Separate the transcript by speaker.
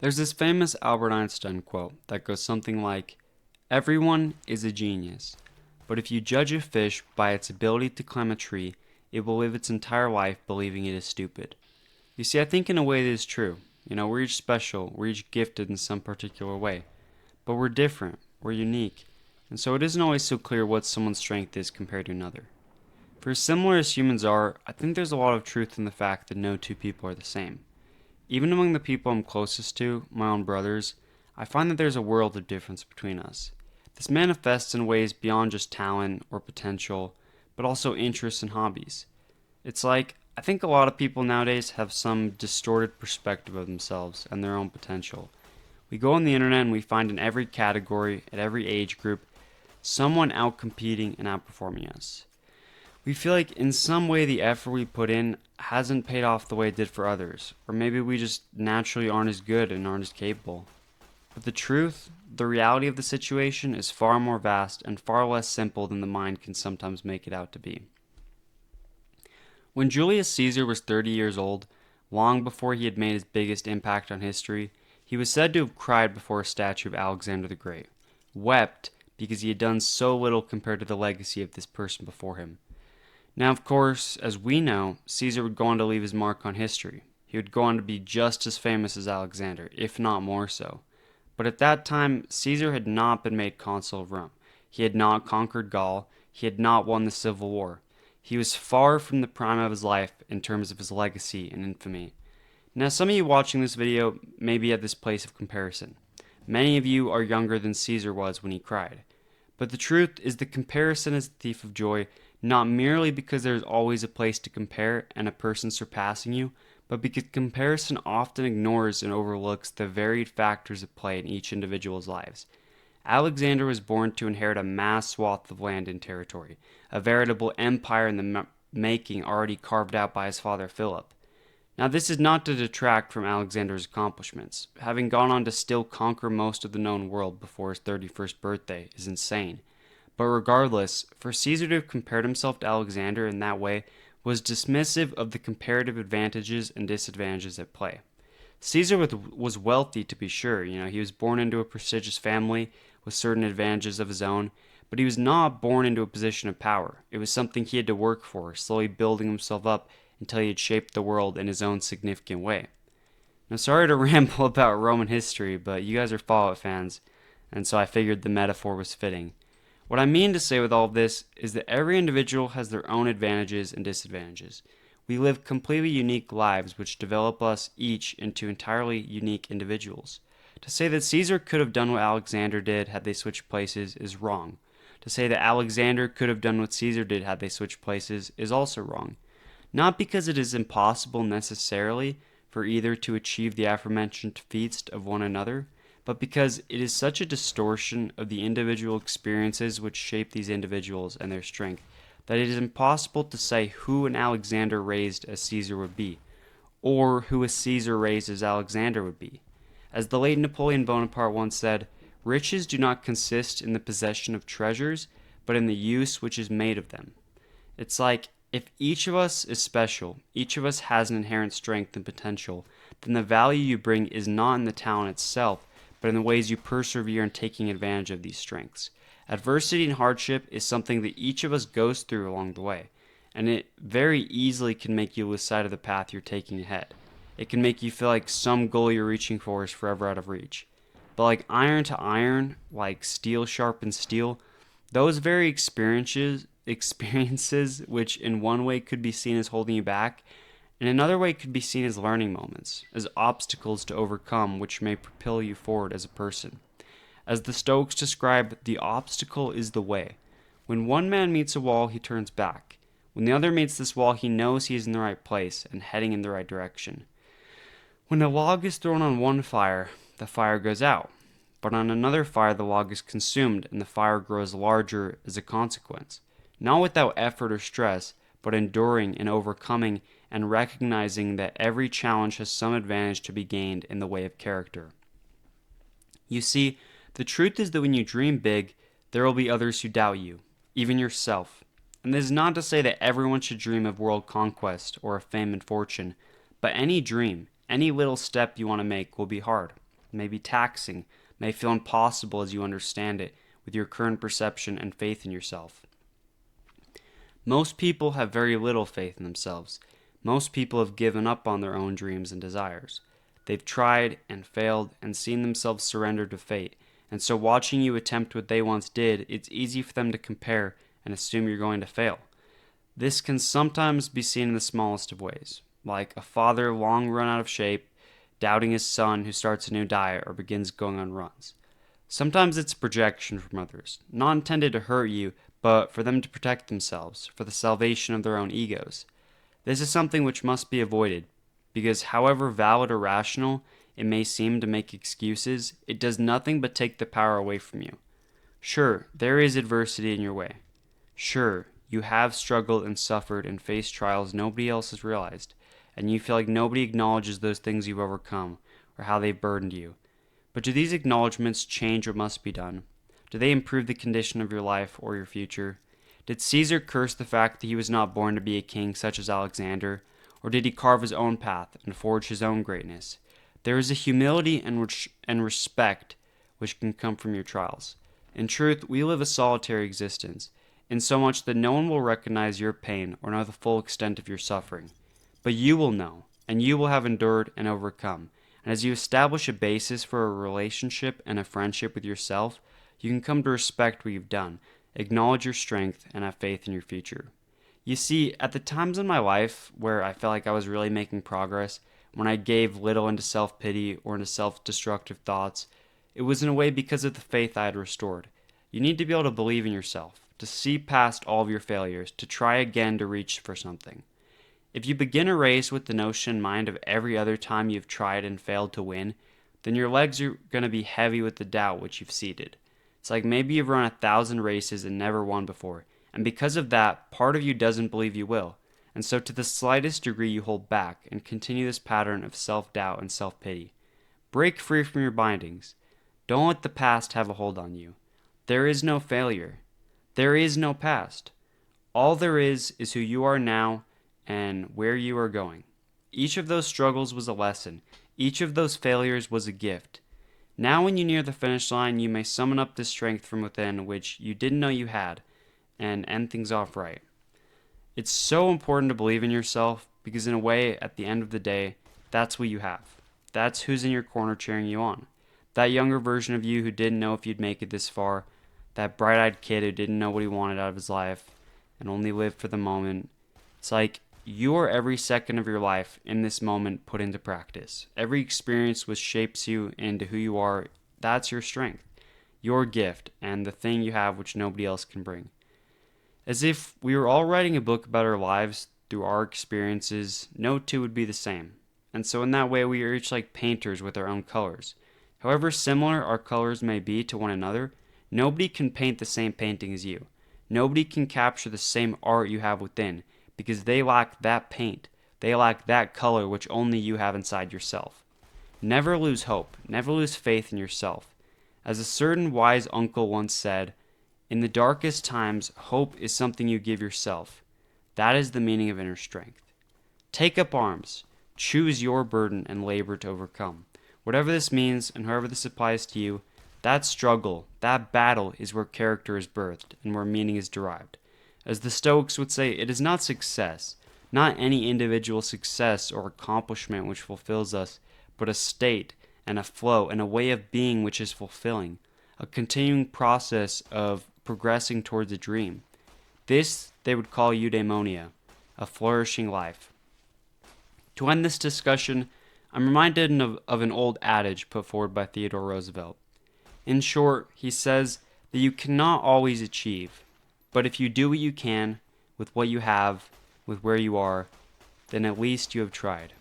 Speaker 1: There's this famous Albert Einstein quote that goes something like, "Everyone is a genius, but if you judge a fish by its ability to climb a tree, it will live its entire life believing it is stupid." You see, I think in a way it is true. We're each special, we're each gifted in some particular way, but we're different, we're unique, and so it isn't always so clear what someone's strength is compared to another. For as similar as humans are, I think there's a lot of truth in the fact that no two people are the same. Even among the people I'm closest to, my own brothers, I find that there's a world of difference between us. This manifests in ways beyond just talent or potential, but also interests and hobbies. It's like, I think a lot of people nowadays have some distorted perspective of themselves and their own potential. We go on the internet and we find in every category, at every age group, someone outcompeting and outperforming us. We feel like in some way the effort we put in hasn't paid off the way it did for others, or maybe we just naturally aren't as good and aren't as capable. But the truth, the reality of the situation is far more vast and far less simple than the mind can sometimes make it out to be. When Julius Caesar was 30 years old, long before he had made his biggest impact on history, he was said to have cried before a statue of Alexander the Great, wept because he had done so little compared to the legacy of this person before him. Now, of course, as we know, Caesar would go on to leave his mark on history. He would go on to be just as famous as Alexander, if not more so. But at that time, Caesar had not been made consul of Rome. He had not conquered Gaul. He had not won the Civil War. He was far from the prime of his life in terms of his legacy and infamy. Now, some of you watching this video may be at this place of comparison. Many of you are younger than Caesar was when he cried. But the truth is the comparison is the thief of joy, not merely because there is always a place to compare and a person surpassing you, but because comparison often ignores and overlooks the varied factors at play in each individual's lives. Alexander was born to inherit a mass swath of land and territory, a veritable empire in the making already carved out by his father Philip. Now, this is not to detract from Alexander's accomplishments. Having gone on to still conquer most of the known world before his 31st birthday is insane. But regardless, for Caesar to have compared himself to Alexander in that way was dismissive of the comparative advantages and disadvantages at play. Caesar was wealthy, to be sure. He was born into a prestigious family with certain advantages of his own, but he was not born into a position of power. It was something he had to work for, slowly building himself up until he had shaped the world in his own significant way. Now, sorry to ramble about Roman history, but you guys are Fallout fans, and so I figured the metaphor was fitting. What I mean to say with all of this is that every individual has their own advantages and disadvantages. We live completely unique lives which develop us each into entirely unique individuals. To say that Caesar could have done what Alexander did had they switched places is wrong. To say that Alexander could have done what Caesar did had they switched places is also wrong. Not because it is impossible necessarily for either to achieve the aforementioned feats of one another, but because it is such a distortion of the individual experiences which shape these individuals and their strength that it is impossible to say who an Alexander raised as Caesar would be, or who a Caesar raised as Alexander would be. As the late Napoleon Bonaparte once said, riches do not consist in the possession of treasures, but in the use which is made of them. It's like, if each of us is special, each of us has an inherent strength and potential, then the value you bring is not in the talent itself, but in the ways you persevere in taking advantage of these strengths. Adversity and hardship is something that each of us goes through along the way, and it very easily can make you lose sight of the path you're taking ahead. It can make you feel like some goal you're reaching for is forever out of reach. But like iron to iron, like steel sharpens steel, those very experiences which in one way could be seen as holding you back, in another way could be seen as learning moments, as obstacles to overcome which may propel you forward as a person. As the Stoics describe, the obstacle is the way. When one man meets a wall, he turns back. When the other meets this wall, he knows he is in the right place and heading in the right direction. When a log is thrown on one fire, the fire goes out. But on another fire, the log is consumed and the fire grows larger as a consequence. Not without effort or stress, but enduring and overcoming and recognizing that every challenge has some advantage to be gained in the way of character. You see, the truth is that when you dream big, there will be others who doubt you, even yourself. And this is not to say that everyone should dream of world conquest or of fame and fortune, but any dream, any little step you want to make will be hard. may be taxing, may feel impossible as you understand it with your current perception and faith in yourself. Most people have very little faith in themselves. Most people have given up on their own dreams and desires. They've tried and failed and seen themselves surrender to fate. And so watching you attempt what they once did, it's easy for them to compare and assume you're going to fail. This can sometimes be seen in the smallest of ways, like a father long run out of shape, doubting his son who starts a new diet or begins going on runs. Sometimes it's projection from others, not intended to hurt you, but for them to protect themselves, for the salvation of their own egos. This is something which must be avoided, because however valid or rational it may seem to make excuses, it does nothing but take the power away from you. Sure, there is adversity in your way. Sure, you have struggled and suffered and faced trials nobody else has realized, and you feel like nobody acknowledges those things you've overcome or how they've burdened you. But do these acknowledgments change what must be done? Do they improve the condition of your life or your future? Did Caesar curse the fact that he was not born to be a king such as Alexander, or did he carve his own path and forge his own greatness? There is a humility and respect which can come from your trials. In truth, we live a solitary existence, insomuch that no one will recognize your pain or know the full extent of your suffering. But you will know, and you will have endured and overcome. And as you establish a basis for a relationship and a friendship with yourself, you can come to respect what you've done, acknowledge your strength, and have faith in your future. You see, at the times in my life where I felt like I was really making progress, when I gave little into self-pity or into self-destructive thoughts, it was in a way because of the faith I had restored. You need to be able to believe in yourself, to see past all of your failures, to try again to reach for something. If you begin a race with the notion in mind of every other time you've tried and failed to win, then your legs are going to be heavy with the doubt which you've seeded. It's like maybe you've run 1,000 races and never won before, and because of that, part of you doesn't believe you will. And so to the slightest degree you hold back and continue this pattern of self-doubt and self-pity. Break free from your bindings. Don't let the past have a hold on you. There is no failure. There is no past. All there is who you are now and where you are going. Each of those struggles was a lesson. Each of those failures was a gift. Now when you near the finish line, you may summon up the strength from within which you didn't know you had and end things off right. It's so important to believe in yourself because in a way, at the end of the day, that's what you have. That's who's in your corner cheering you on. That younger version of you who didn't know if you'd make it this far, that bright-eyed kid who didn't know what he wanted out of his life and only lived for the moment. It's like you are every second of your life in this moment put into practice. Every experience which shapes you into who you are, that's your strength, your gift, and the thing you have which nobody else can bring. As if we were all writing a book about our lives through our experiences, no two would be the same. And so in that way, we are each like painters with our own colors. However similar our colors may be to one another, nobody can paint the same painting as you. Nobody can capture the same art you have within, because they lack that paint. They lack that color which only you have inside yourself. Never lose hope. Never lose faith in yourself. As a certain wise uncle once said, in the darkest times, hope is something you give yourself. That is the meaning of inner strength. Take up arms. Choose your burden and labor to overcome. Whatever this means and however this applies to you, that struggle, that battle is where character is birthed and where meaning is derived. As the Stoics would say, it is not success, not any individual success or accomplishment which fulfills us, but a state and a flow and a way of being which is fulfilling, a continuing process of progressing towards a dream. This they would call eudaimonia, a flourishing life. To end this discussion, I'm reminded of an old adage put forward by Theodore Roosevelt. In short, he says that you cannot always achieve, but if you do what you can, with what you have, with where you are, then at least you have tried.